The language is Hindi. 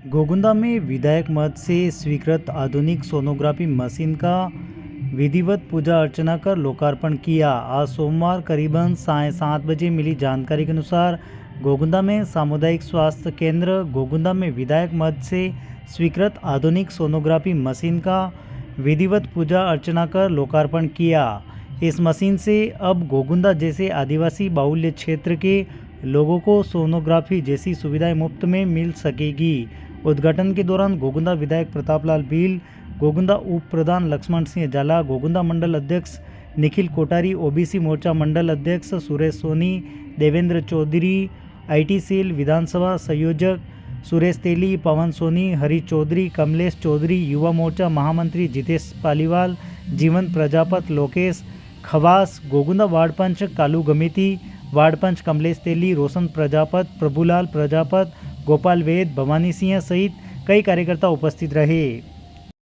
गोगुंदा में विधायक मद से स्वीकृत आधुनिक सोनोग्राफी मशीन का विधिवत पूजा अर्चना कर लोकार्पण किया। आज सोमवार करीबन 7:30 बजे मिली जानकारी के अनुसार गोगुंदा में सामुदायिक स्वास्थ्य केंद्र गोगुंदा में विधायक मद से स्वीकृत आधुनिक सोनोग्राफी मशीन का विधिवत पूजा अर्चना कर लोकार्पण किया। इस मशीन से अब गोगुंदा जैसे आदिवासी बाहुल्य क्षेत्र के लोगों को सोनोग्राफी जैसी सुविधाएं मुफ्त में मिल सकेगी। उद्घाटन के दौरान गोगुंदा विधायक प्रतापलाल भील, गोगुंदा उप प्रधान लक्ष्मण सिंह जाला, गोगुंदा मंडल अध्यक्ष निखिल कोठारी, ओबीसी मोर्चा मंडल अध्यक्ष सुरेश सोनी, देवेंद्र चौधरी, आईटी सेल विधानसभा संयोजक सुरेश तेली, पवन सोनी, हरी चौधरी, कमलेश चौधरी, युवा मोर्चा महामंत्री जितेश पालीवाल, जीवन प्रजापत, लोकेश खवास, गोगुंदा वार्ड पंच कालू गमेती, वार्ड पंच कमलेश तेली, रोशन प्रजापत, प्रभुलाल प्रजापत, गोपाल वेद, भवानी सिंह सहित कई कार्यकर्ता उपस्थित रहे।